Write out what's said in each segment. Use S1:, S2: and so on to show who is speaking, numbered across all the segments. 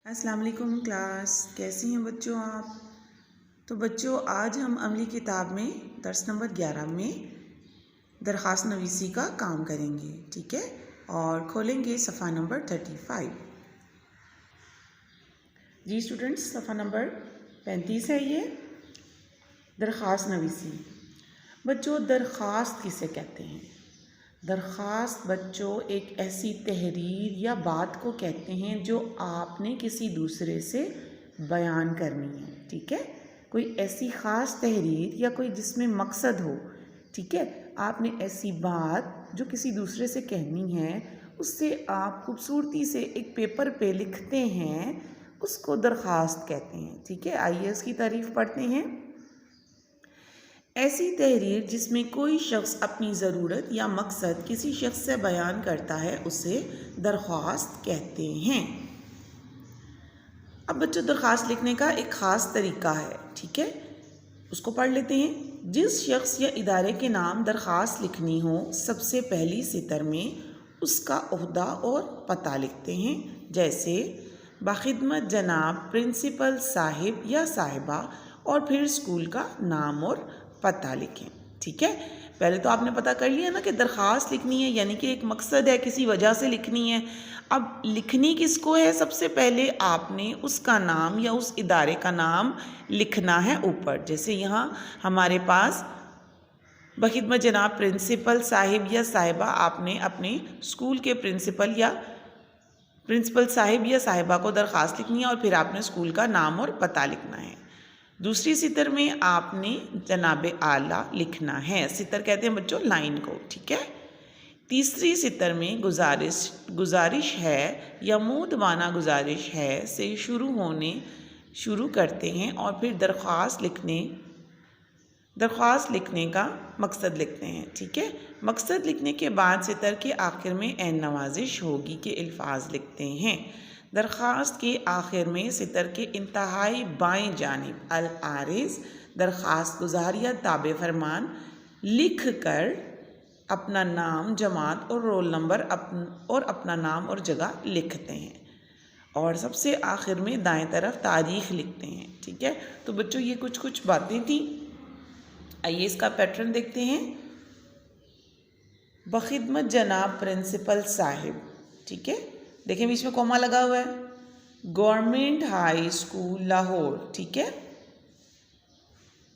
S1: अस्सलाम वालेकुम क्लास, कैसी हैं बच्चों आप। तो बच्चों आज हम अमली किताब में दर्स नंबर 11 में दरख्वास्त नवीसी का काम करेंगे, ठीक है। और खोलेंगे सफ़ा नंबर 35। जी स्टूडेंट्स, सफ़ा नंबर 35 है ये दरख्वास्त नवीसी। बच्चों दरख्वास्त किसे कहते हैं? दरख्वास्त बच्चों एक ऐसी तहरीर या बात को कहते हैं जो आपने किसी दूसरे से बयान करनी है, ठीक है। कोई ऐसी ख़ास तहरीर या कोई जिसमें मकसद हो, ठीक है। आपने ऐसी बात जो किसी दूसरे से कहनी है उससे आप खूबसूरती से एक पेपर पे लिखते हैं, उसको दरख्वास्त कहते हैं, ठीक है। आइए इसकी तारीफ़ पढ़ते हैं। ऐसी तहरीर जिसमें कोई शख्स अपनी ज़रूरत या मकसद किसी शख्स से बयान करता है उसे दरख्वास्त कहते हैं। अब बच्चों दरख्वास्त लिखने का एक ख़ास तरीका है, ठीक है, उसको पढ़ लेते हैं। जिस शख्स या इदारे के नाम दरख्वास्त लिखनी हो सबसे पहली सितर में उसका ओहदा और पता लिखते हैं। जैसे बाखिदमत जनाब प्रिंसिपल साहिब या साहिबा, और फिर स्कूल का नाम और पता लिखें, ठीक है। पहले तो आपने पता कर लिया ना कि दरख्वास्त लिखनी है, यानी कि एक मकसद है, किसी वजह से लिखनी है। अब लिखनी किसको है? सबसे पहले आपने उसका नाम या उस इदारे का नाम लिखना है ऊपर। जैसे यहाँ हमारे पास बखिदमत जनाब प्रिंसिपल साहिब या साहिबा, आपने अपने स्कूल के प्रिंसिपल साहिब या साहिबा को दरख्वास्त लिखनी है और फिर आपने स्कूल का नाम और पता लिखना है। दूसरी सितर में आपने जनाब आला लिखना है। सितर कहते हैं बच्चों लाइन को, ठीक है। तीसरी सितर में गुजारिश है या मुदबाना गुजारिश है से शुरू करते हैं और फिर दरख्वास्त लिखने का मकसद लिखते हैं, ठीक है। मकसद लिखने के बाद सितर के आखिर में ऐन नवाजिश होगी के अल्फाज लिखते हैं। दरख्वास्त के आखिर में सितर के इंतहाई बाएं जानिब अल आरिज़ दरख्वास्त गुजार या ताबे फरमान लिख कर अपना नाम, जमात और रोल नंबर और अपना नाम और जगह लिखते हैं। और सबसे आखिर में दाएं तरफ तारीख़ लिखते हैं, ठीक है। तो बच्चों ये कुछ बातें थी। आइए इसका पैटर्न देखते हैं। बखिदमत जनाब प्रिंसिपल साहिब, ठीक है, देखें बीच में कॉमा लगा हुआ है। गवर्नमेंट हाई स्कूल लाहौर, ठीक है।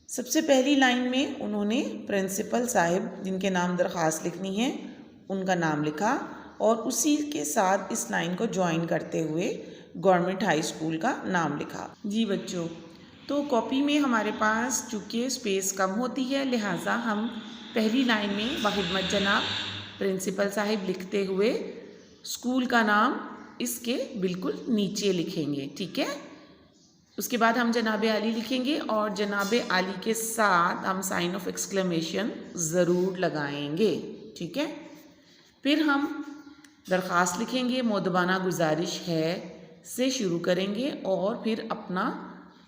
S1: सबसे पहली लाइन में उन्होंने प्रिंसिपल साहिब जिनके नाम दरख्वास्त लिखनी है उनका नाम लिखा और उसी के साथ इस लाइन को ज्वाइन करते हुए गवर्नमेंट हाई स्कूल का नाम लिखा। जी बच्चों, तो कॉपी में हमारे पास चूँकि स्पेस कम होती है लिहाजा हम पहली लाइन में बखिदमत जनाब प्रिंसिपल साहिब लिखते हुए स्कूल का नाम इसके बिल्कुल नीचे लिखेंगे, ठीक है। उसके बाद हम जनाब आली लिखेंगे और जनाब आली के साथ हम साइन ऑफ एक्सक्लेमेशन ज़रूर लगाएंगे, ठीक है। फिर हम दरख्वास्त लिखेंगे, मोदबाना गुजारिश है से शुरू करेंगे और फिर अपना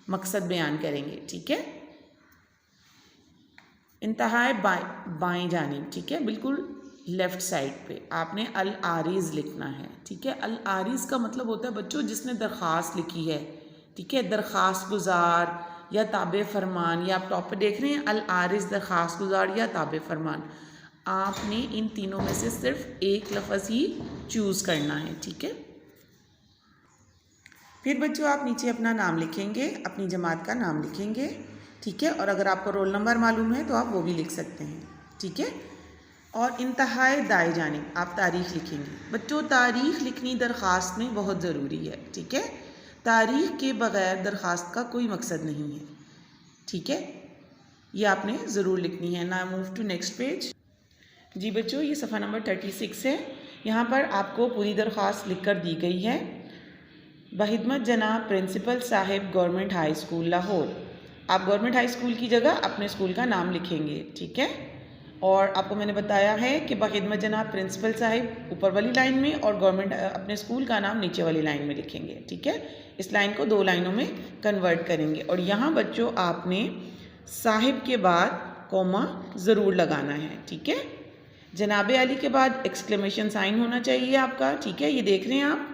S1: मकसद बयान करेंगे, ठीक है। इंतहाई बाएं जानिब, ठीक है, बिल्कुल लेफ़्ट साइड पे आपने अल आरिज़ लिखना है, ठीक है। अल आरिज़ का मतलब होता है बच्चों जिसने दरख्वास्त लिखी है, ठीक है। दरख्वास्त गुजार या ताबे फरमान, या आप टॉप पे देख रहे हैं अल आरिज़ दरख्वास्त गुजार या ताबे फरमान। आपने इन तीनों में से सिर्फ एक लफ्ज़ ही चूज़ करना है, ठीक है। फिर बच्चों आप नीचे अपना नाम लिखेंगे, अपनी जमात का नाम लिखेंगे, ठीक है। और अगर आपको रोल नंबर मालूम है तो आप वो भी लिख सकते हैं, ठीक है। और इंतहाई दाएं जानिब आप तारीख़ लिखेंगे। बच्चों तारीख़ लिखनी दरख्वास्त में बहुत ज़रूरी है, ठीक है। तारीख़ के बग़ैर दरख्वास्त का कोई मकसद नहीं है, ठीक है। ये आपने ज़रूर लिखनी है ना। Move to next page. जी बच्चों, ये सफ़ा नंबर 36 है। यहाँ पर आपको पूरी दरख्वास्त लिख कर दी गई है। बखिदमत जनाब प्रिंसिपल साहिब गवर्नमेंट हाई स्कूल लाहौर, आप गवर्नमेंट हाई स्कूल की जगह अपने स्कूल का नाम लिखेंगे, ठीक है। और आपको मैंने बताया है कि बखिदमत जनाब प्रिंसिपल साहिब ऊपर वाली लाइन में और गवर्नमेंट अपने स्कूल का नाम नीचे वाली लाइन में लिखेंगे, ठीक है। इस लाइन को 2 लाइनों में कन्वर्ट करेंगे। और यहाँ बच्चों आपने साहिब के बाद कॉमा ज़रूर लगाना है, ठीक है। जनाब अली के बाद एक्सक्लेमेशन साइन होना चाहिए आपका, ठीक है। ये देख रहे हैं आप,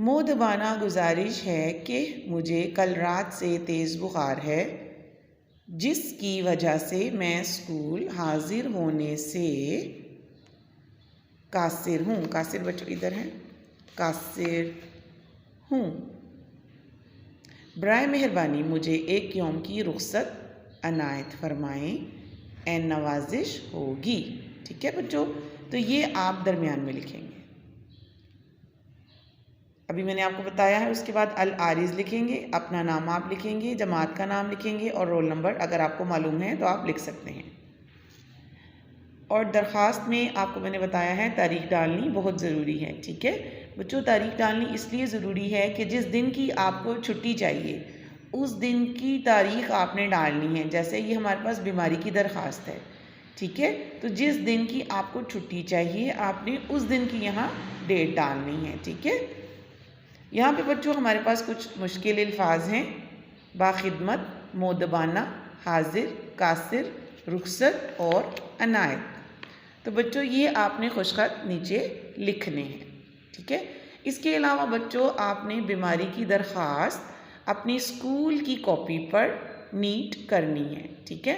S1: मोदबाना गुजारिश है कि मुझे कल रात से तेज़ बुखार है, जिसकी वजह से मैं स्कूल हाजिर होने से कासिर हूँ। कासिर बच्चों इधर है, कासिर हूँ। बराए मेहरबानी मुझे एक यौम की रुख्सत अनायत फरमाएँ, एन नवाजिश होगी। ठीक है बच्चों, तो ये आप दरमियान में लिखेंगे। अभी मैंने आपको बताया है। उसके बाद अल आरिज़ लिखेंगे, अपना नाम आप लिखेंगे, जमात का नाम लिखेंगे और रोल नंबर अगर आपको मालूम है तो आप लिख सकते हैं। और दरख्वास्त में आपको मैंने बताया है तारीख़ डालनी बहुत ज़रूरी है। ठीक है बच्चों, तारीख़ डालनी इसलिए ज़रूरी है कि जिस दिन की आपको छुट्टी चाहिए उस दिन की तारीख़ आपने डालनी है। जैसे ये हमारे पास बीमारी की दरख्वास्त है, ठीक है, तो जिस दिन की आपको छुट्टी चाहिए आपने उस दिन की यहाँ डेट डालनी है। ठीक है, यहाँ पे बच्चों हमारे पास कुछ मुश्किल अल्फाज हैं, बाखिदमत, मोदबाना, हाजिर, कासिर, रुखसत और अनायत। तो बच्चों ये आपने खुशखत नीचे लिखने हैं। ठीक है, इसके अलावा बच्चों आपने बीमारी की दरख्वास्त अपनी स्कूल की कॉपी पर नीट करनी है। ठीक है,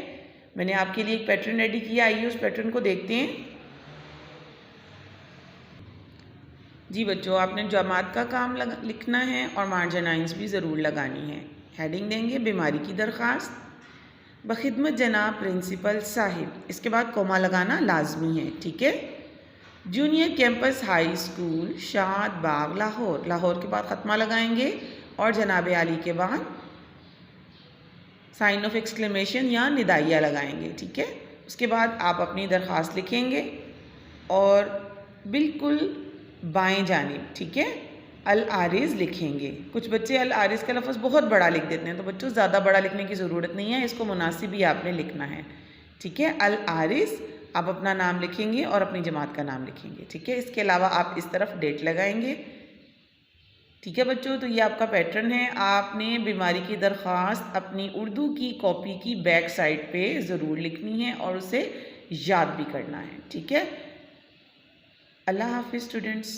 S1: मैंने आपके लिए एक पैटर्न रेडी किया, आइए उस पैटर्न को देखते हैं। जी बच्चों, आपने जमात का काम लिखना है और मार्जिनाइंस भी ज़रूर लगानी है। हेडिंग देंगे बीमारी की दरख्वास्त, बखिदमत जनाब प्रिंसिपल साहिब, इसके बाद कोमा लगाना लाजमी है। ठीक है, जूनियर कैंपस हाई स्कूल शाद बाग लाहौर, लाहौर के बाद ख़त्मा लगाएंगे और जनाब आली के बाद साइन ऑफ एक्सक्लेमेशन या निदाइया लगाएंगे। ठीक है, उसके बाद आप अपनी दरख्वास्त लिखेंगे और बिल्कुल बाएं जानिब, ठीक है, अल आरिज़ लिखेंगे। कुछ बच्चे अल आरिज़ का लफ्ज़ बहुत बड़ा लिख देते हैं, तो बच्चों ज़्यादा बड़ा लिखने की ज़रूरत नहीं है, इसको मुनासिब ही आपने लिखना है। ठीक है, अल आरिज़ आप अपना नाम लिखेंगे और अपनी जमात का नाम लिखेंगे। ठीक है, इसके अलावा आप इस तरफ डेट लगाएंगे। ठीक है बच्चों, तो ये आपका पैटर्न है। आपने बीमारी की दरख्वास्त अपनी उर्दू की कॉपी की बैक साइड पे ज़रूर लिखनी है और उसे याद भी करना है। ठीक है, अल्लाह हाफिज़ स्टूडेंट्स।